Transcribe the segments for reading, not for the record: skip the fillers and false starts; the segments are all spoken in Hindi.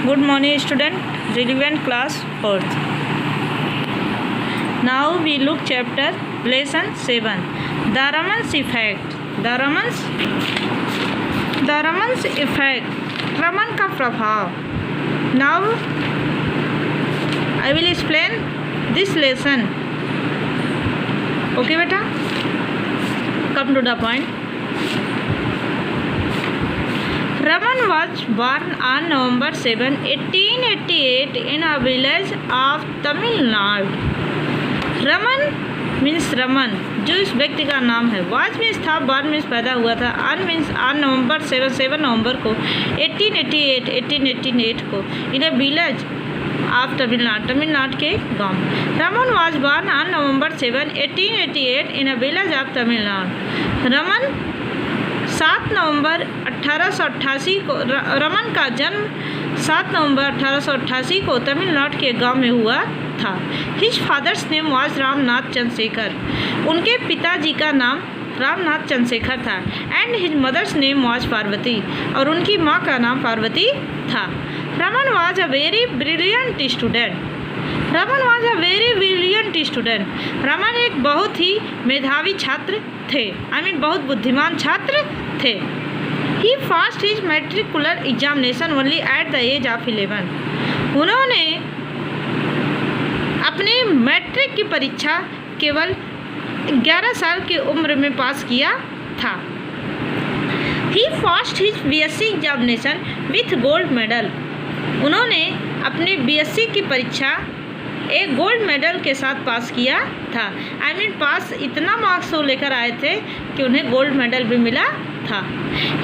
Good morning, student. Relevant class 4th. Now we look chapter lesson 7. The Raman's effect. The Raman's effect. Raman का प्रभाव. Now I will explain this lesson. Okay, बेटा. Come to the point. Raman was born on November 7, 1888 in a village of Tamil Nadu. Raman means Raman जो इस व्यक्ति का नाम है. वाज मीन्स था, बॉर्न मीन्स पैदा हुआ था, ऑन मीन्स ऑन नवंबर 7 नवंबर को 1888 को इन ए विलेज ऑफ तमिलनाडु के गाँव. Raman was born on November 7, 1888 in A village of Tamil Nadu. Raman 7 नवंबर 1888 को रमन का जन्म 7 नवंबर 1888 को तमिलनाडु के गांव में हुआ था. His father's name was Ramnath Chandrashekhar. उनके पिताजी का नाम रामनाथ चंद्रशेखर था. And his mother's name was Parvati. और उनकी माँ का नाम पार्वती था. Raman was a very brilliant student. Raman एक बहुत ही मेधावी छात्र थे. बहुत बुद्धिमान छात्र थे. He passed his matricular examination only at the age of 11. उन्होंने अपनी मैट्रिक की परीक्षा केवल 11 साल की उम्र में पास किया था. He passed his BSc examination with gold medal. उन्होंने अपनी बीएससी की परीक्षा एक गोल्ड मेडल के साथ पास किया था. पास इतना मार्क्स वो लेकर आए थे कि उन्हें गोल्ड मेडल भी मिला था.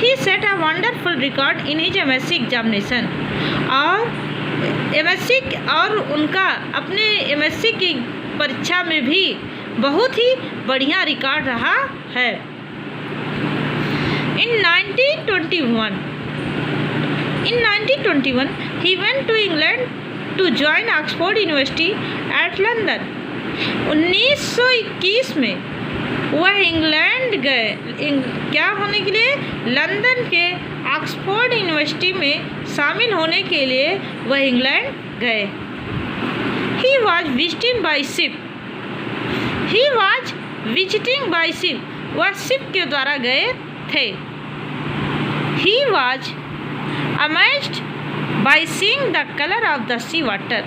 He set a wonderful record in his MSc examination. और उनका अपने एमएससी की परीक्षा में भी बहुत ही बढ़िया रिकॉर्ड रहा है. In 1921 he went to England to join Oxford University at London. 1921 में वह इंग्लैंड गए. क्या होने के लिए? लंदन के ऑक्सफोर्ड यूनिवर्सिटी में शामिल होने के लिए वह इंग्लैंड गए. He was visiting by ship. वह शिप के द्वारा गए थे. He was amazed by seeing the colour of the sea water.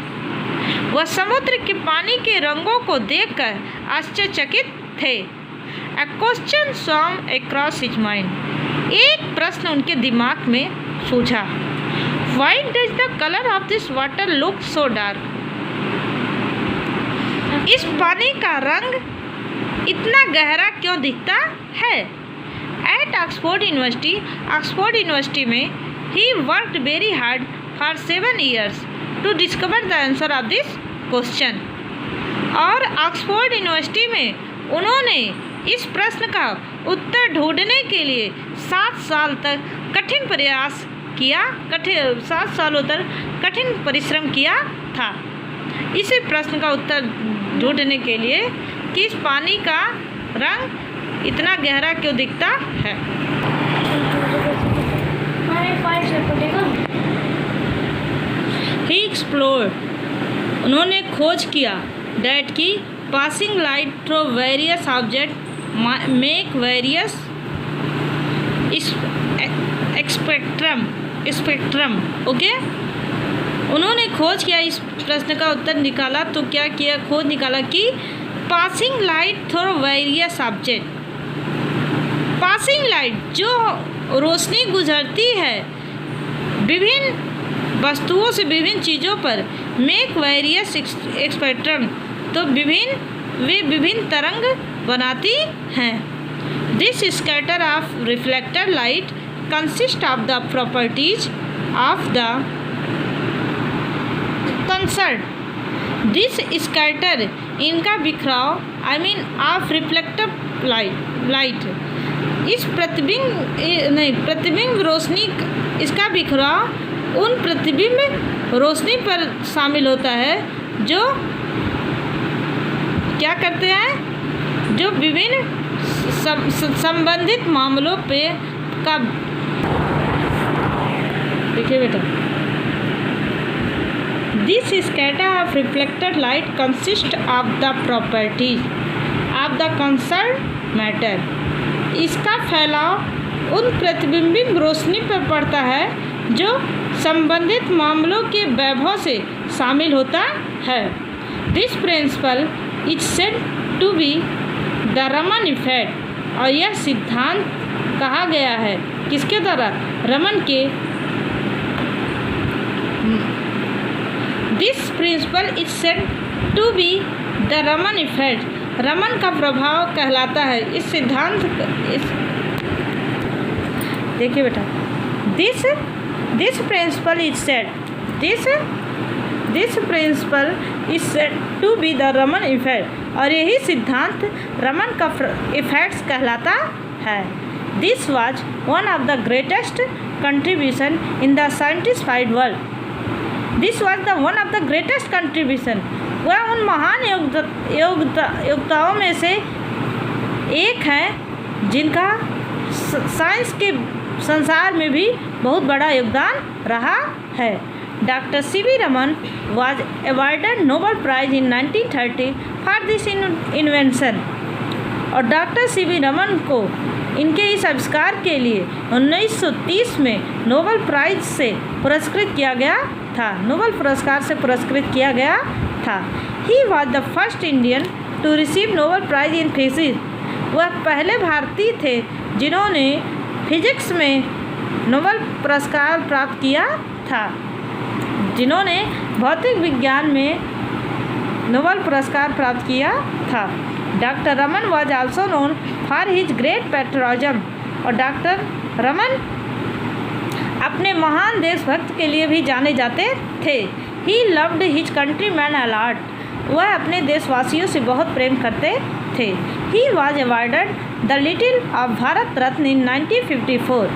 वह समुद्र के पानी के रंगों को देखकर आश्चर्यचकित थे. A question swam across his mind. एक प्रश्न उनके दिमाग में सूझा. Why does the color of this water look so dark? इस पानी का रंग इतना गहरा क्यों दिखता है? At Oxford University में he worked very hard for 7 years to discover the answer of this question. और ऑक्सफोर्ड यूनिवर्सिटी में उन्होंने इस प्रश्न का उत्तर ढूंढने के लिए 7 साल तक कठिन प्रयास किया. 7 सालों तक कठिन परिश्रम किया था इसी प्रश्न का उत्तर ढूंढने के लिए कि इस पानी का रंग इतना गहरा क्यों दिखता है. ही एक्सप्लोर्ड. उन्होंने खोज किया. डैट की passing light through various object make various spectrum. Okay. उन्होंने खोज किया, इस प्रश्न का उत्तर निकाला. तो क्या किया? खोज निकाला कि passing light through various object. Passing light जो रोशनी गुजरती है विभिन्न वस्तुओं से, विभिन्न चीज़ों पर, मेक वेरियस स्पेक्ट्रम तो विभिन्न तरंग बनाती हैं. This scatter of reflected light consist of the properties of the concert. This scatter इनका बिखराव ऑफ रिफ्लेक्टिव लाइट इस प्रतिबिंब रोशनी, इसका बिखराव उन प्रतिबिंब रोशनी पर शामिल होता है जो क्या करते हैं, जो विभिन्न संबंधित मामलों पे का. देखिए बेटा, this scatter of reflected light consist of the properties of the concern matter. इसका फैलाव उन प्रतिबिंबित रोशनी पर पड़ता है जो संबंधित मामलों के वैभव से शामिल होता है। This principle is said to be the Raman effect. और यह सिद्धांत कहा गया है किसके द्वारा? रमन के। This principle is said to be the Raman effect. Raman का प्रभाव कहलाता है। इस सिद्धांत देखिए बेटा, this principle is said this principle is said to be the Raman effect. और यही सिद्धांत रमन का इफेक्ट्स कहलाता है। This was one of the greatest contribution in the scientific world. This was the one of the greatest contribution. वह उन महान योगताओं में से एक है जिनका साइंस के संसार में भी बहुत बड़ा योगदान रहा है। Doctor CV Raman was awarded Nobel Prize in 1930 for this invention. और डॉक्टर सीवी रमन को इनके इस आविष्कार के लिए 1930 में नोबेल प्राइज से पुरस्कृत किया गया था। नोबेल पुरस्कार से पुरस्कृत किया गया था। He was the first Indian to receive Nobel Prize in physics. वह पहले भारतीय थे जिन्होंने फिजिक्स में नोबेल पुरस्कार प्राप्त किया था। जिन्होंने भौतिक विज्ञान में नोबेल पुरस्कार प्राप्त किया था। Doctor Raman was also known for his great patriotism. और डॉक्टर रमन अपने महान देशभक्त के लिए भी जाने जाते थे। He loved his country man a lot. वह अपने देशवासियों से बहुत प्रेम करते थे। He was awarded the little of Bharat Ratna in 1954।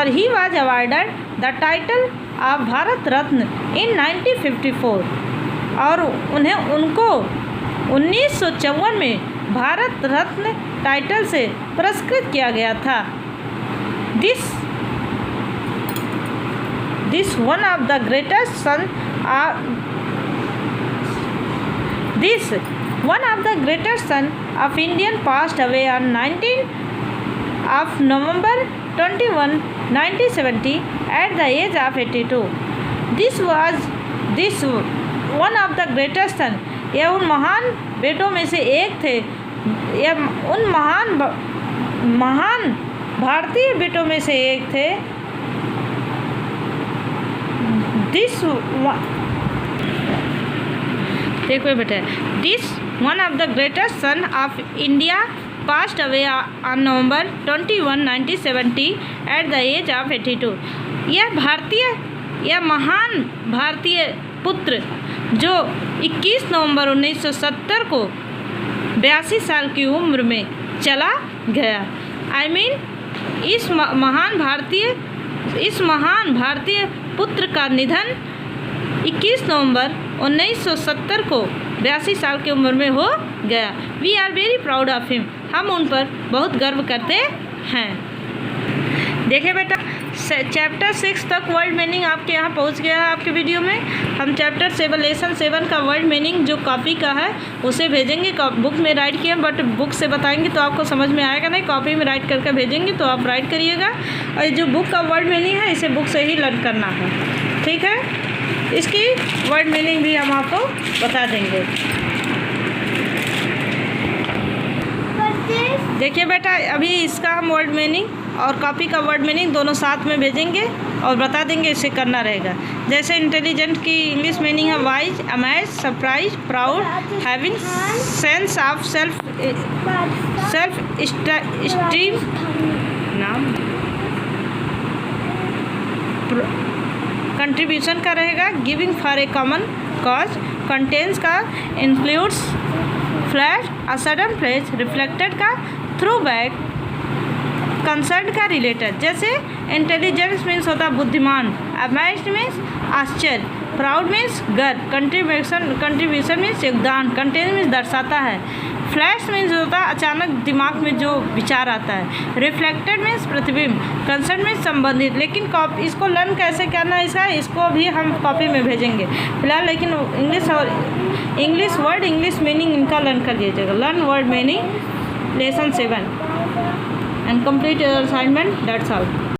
He was awarded the title of Bharat Ratna in 1954। और उनको 1954 में भारत रत्न टाइटल से पुरस्कृत किया गया था। This one of the greatest son of Indian passed away on 19 of November 21, 1970 at the age of 82. This one of the greatest son. यह उन महान बेटों में से एक थे। यह उन महान भारतीय बेटों में से एक थे। देखो बेटा, this one of the greatest son of India passed away on November 21, 1970 at the age of 82. यह महान भारतीय पुत्र जो 21 नवंबर 1970 को 82 साल की उम्र में चला गया। इस महान भारतीय पुत्र का निधन 21 नवंबर 1970 को 82 साल की उम्र में हो गया। We are very proud of him. हम उन पर बहुत गर्व करते हैं। देखिए बेटा, चैप्टर 6 तक वर्ड मीनिंग आपके यहाँ पहुँच गया है आपके वीडियो में। हम चैप्टर 7 लेसन 7 का वर्ड मीनिंग जो कॉपी का है उसे भेजेंगे। बुक में राइट किए, बट बुक से बताएंगे तो आपको समझ में आएगा नहीं। कॉपी में राइट करके भेजेंगे तो आप राइट करिएगा। और जो बुक का वर्ड मीनिंग है इसे बुक से ही लर्न करना है, ठीक है। इसकी वर्ड मीनिंग भी हम आपको बता देंगे। देखिए बेटा, अभी इसका हम वर्ड मीनिंग और कॉपी का वर्ड मीनिंग दोनों साथ में भेजेंगे और बता देंगे, इसे करना रहेगा। जैसे इंटेलिजेंट की इंग्लिश मीनिंग है wise, amaze, surprise, proud, having sense of self esteem. नाम कंट्रीब्यूशन का रहेगा giving for a common cause. Contents का includes flash, a sudden flash. Reflected का थ्रू बैक। कंसर्न का रिलेटेड, जैसे इंटेलिजेंस मीन्स होता बुद्धिमान, अमेज्ड मीन्स आश्चर्य, प्राउड मीन्स गर्व, कंट्रीब्यूशन मीन्स योगदान, कंटेंट मीन्स दर्शाता है, फ्लैश मीन्स होता है अचानक दिमाग में जो विचार आता है। रिफ्लेक्टेड मीन्स प्रतिबिंब। कंसर्न मीन्स संबंधित। लेकिन कॉपी इसको लर्न कैसे करना है इसको भी हम कॉपी में भेजेंगे फिलहाल, लेकिन इंग्लिश वर्ड इंग्लिश मीनिंग इनका लर्न कर लीजिएगा। Learn word meaning lesson 7 and complete your assignment, that's all.